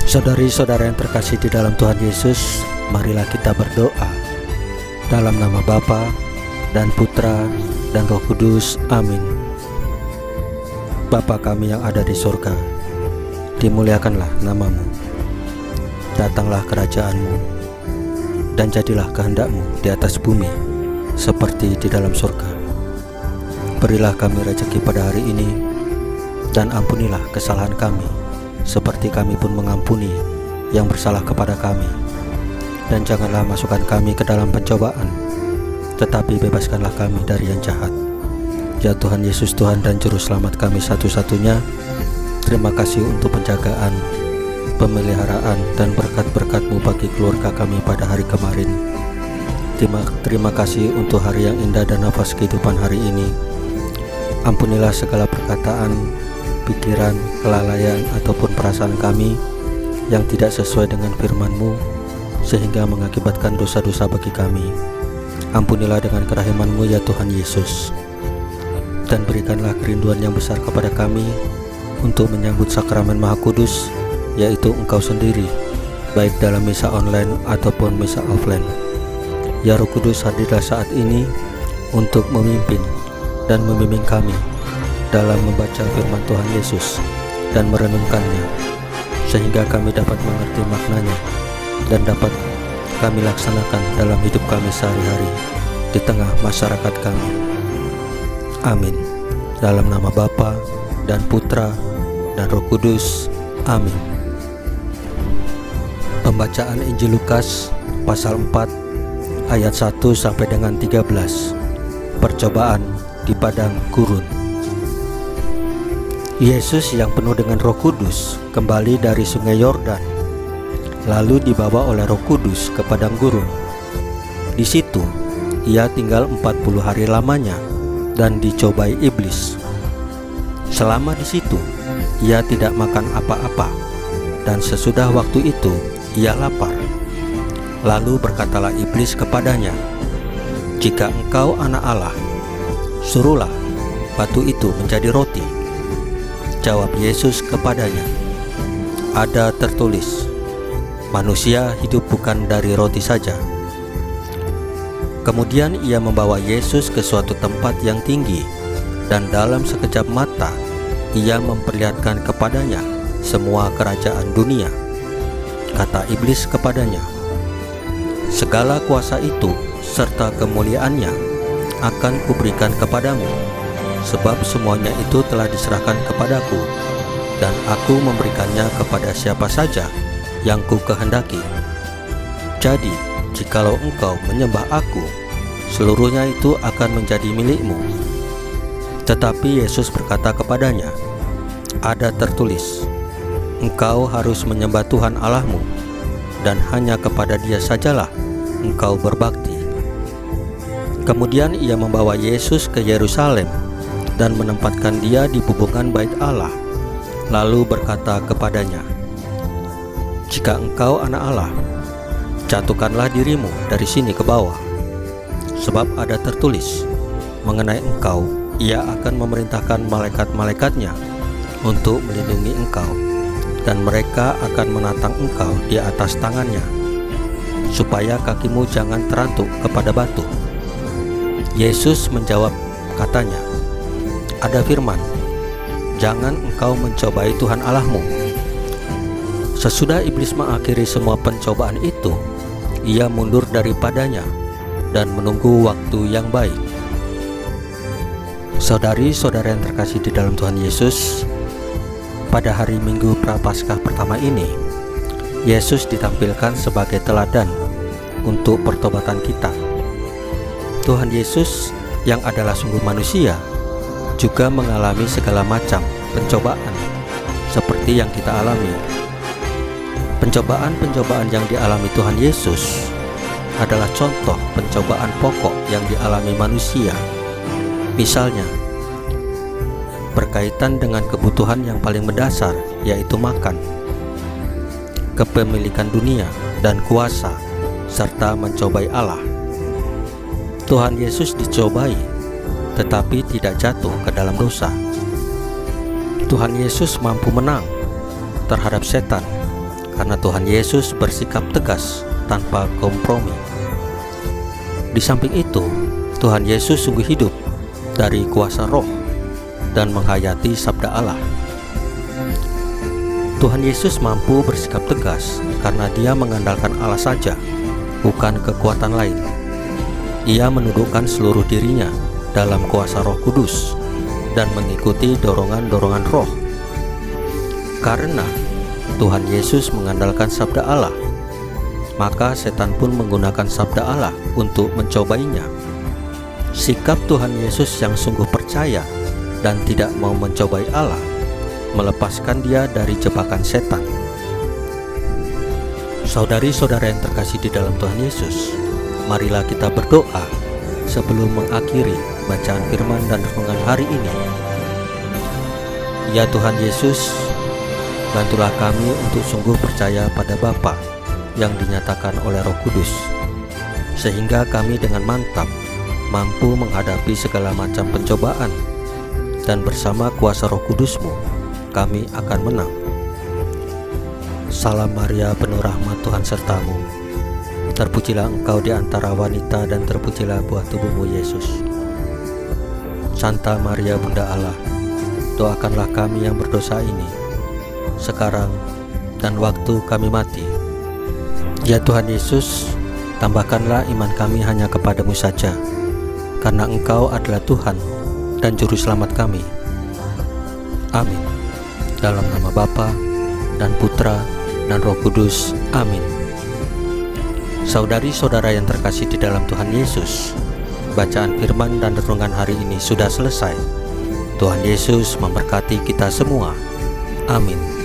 Saudari-saudara yang terkasih di dalam Tuhan Yesus, marilah kita berdoa. Dalam nama Bapa dan Putra dan Roh Kudus, amin. Bapa kami yang ada di surga, dimuliakanlah namamu. Datanglah kerajaan-Mu, dan jadilah kehendak-Mu di atas bumi seperti di dalam surga. Berilah kami rezeki pada hari ini, dan ampunilah kesalahan kami seperti kami pun mengampuni yang bersalah kepada kami. Dan janganlah masukkan kami ke dalam pencobaan, tetapi bebaskanlah kami dari yang jahat. Ya Tuhan Yesus, Tuhan dan Juru Selamat kami satu-satunya, terima kasih untuk penjagaan, pemeliharaan, dan berkat-berkat-Mu bagi keluarga kami pada hari kemarin. Terima kasih untuk hari yang indah dan nafas kehidupan hari ini. Ampunilah segala perkataan, pikiran, kelalaian, ataupun perasaan kami yang tidak sesuai dengan firman-Mu, sehingga mengakibatkan dosa-dosa bagi kami. Ampunilah dengan kerahiman-Mu ya Tuhan Yesus, dan berikanlah kerinduan yang besar kepada kami untuk menyambut sakramen Maha Kudus, yaitu Engkau sendiri, baik dalam misa online ataupun misa offline. Ya Roh Kudus, hadirlah saat ini untuk memimpin dan membimbing kami dalam membaca firman Tuhan Yesus dan merenungkannya, sehingga kami dapat mengerti maknanya dan dapat kami laksanakan dalam hidup kami sehari-hari di tengah masyarakat kami. Amin. Dalam nama Bapa dan Putra dan Roh Kudus, amin. Pembacaan Injil Lukas pasal 4 ayat 1 sampai dengan 13. Percobaan di padang gurun. Yesus yang penuh dengan Roh Kudus kembali dari sungai Yordan, lalu dibawa oleh Roh Kudus ke padang gurun. Di situ ia tinggal 40 hari lamanya dan dicobai iblis. Selama di situ ia tidak makan apa-apa, dan sesudah waktu itu ia lapar. Lalu berkatalah iblis kepadanya, "Jika engkau anak Allah, suruhlah batu itu menjadi roti." Jawab Yesus kepadanya, "Ada tertulis, manusia hidup bukan dari roti saja." Kemudian ia membawa Yesus ke suatu tempat yang tinggi, dan dalam sekejap mata ia memperlihatkan kepadanya semua kerajaan dunia. Kata iblis kepadanya, "Segala kuasa itu serta kemuliaannya akan kuberikan kepadamu, sebab semuanya itu telah diserahkan kepadaku, dan aku memberikannya kepada siapa saja yang ku kehendaki. Jadi, jikalau engkau menyembah aku, seluruhnya itu akan menjadi milikmu." Tetapi Yesus berkata kepadanya, "Ada tertulis, engkau harus menyembah Tuhan Allahmu, dan hanya kepada Dia sajalah engkau berbakti." Kemudian ia membawa Yesus ke Yerusalem dan menempatkan Dia di bubungan bait Allah, lalu berkata kepadanya, "Jika engkau anak Allah, jatuhkanlah dirimu dari sini ke bawah. Sebab ada tertulis, mengenai engkau, Ia akan memerintahkan malaikat-malaikatnya untuk melindungi engkau, dan mereka akan menatang engkau di atas tangannya, supaya kakimu jangan terantuk kepada batu." Yesus menjawab katanya, "Ada firman, jangan engkau mencobai Tuhan Allahmu." Sesudah iblis mengakhiri semua pencobaan itu, ia mundur daripadanya dan menunggu waktu yang baik. Saudari-saudara yang terkasih di dalam Tuhan Yesus, pada hari Minggu Prapaskah pertama ini, Yesus ditampilkan sebagai teladan untuk pertobatan kita. Tuhan Yesus yang adalah sungguh manusia juga mengalami segala macam pencobaan seperti yang kita alami. Pencobaan-pencobaan yang dialami Tuhan Yesus adalah contoh pencobaan pokok yang dialami manusia. Misalnya, berkaitan dengan kebutuhan yang paling mendasar, yaitu makan, kepemilikan dunia dan kuasa, serta mencobai Allah. Tuhan Yesus dicobai, tetapi tidak jatuh ke dalam dosa. Tuhan Yesus mampu menang terhadap setan karena Tuhan Yesus bersikap tegas tanpa kompromi. Di samping itu, Tuhan Yesus sungguh hidup dari kuasa Roh dan menghayati sabda Allah. Tuhan Yesus mampu bersikap tegas karena Dia mengandalkan Allah saja, bukan kekuatan lain. Ia menundukkan seluruh dirinya dalam kuasa Roh Kudus dan mengikuti dorongan-dorongan Roh. Karena Tuhan Yesus mengandalkan sabda Allah, maka setan pun menggunakan sabda Allah untuk mencobainya. Sikap Tuhan Yesus yang sungguh percaya dan tidak mau mencobai Allah melepaskan Dia dari jebakan setan. Saudari-saudara yang terkasih di dalam Tuhan Yesus, marilah kita berdoa sebelum mengakhiri bacaan firman dan renungan hari ini. Ya Tuhan Yesus, bantulah kami untuk sungguh percaya pada Bapa yang dinyatakan oleh Roh Kudus, sehingga kami dengan mantap mampu menghadapi segala macam pencobaan, dan bersama kuasa Roh Kudus-Mu kami akan menang. Salam Maria, penuh rahmat, Tuhan sertamu. Terpujilah engkau di antara wanita, dan terpujilah buah tubuhmu Yesus. Santa Maria Bunda Allah, doakanlah kami yang berdosa ini, sekarang dan waktu kami mati. Ya Tuhan Yesus, tambahkanlah iman kami hanya kepadamu saja, karena Engkau adalah Tuhan dan Juru Selamat kami. Amin. Dalam nama Bapa dan Putra dan Roh Kudus. Amin. Saudari-saudara yang terkasih di dalam Tuhan Yesus, bacaan firman dan renungan hari ini sudah selesai. Tuhan Yesus memberkati kita semua. Amin.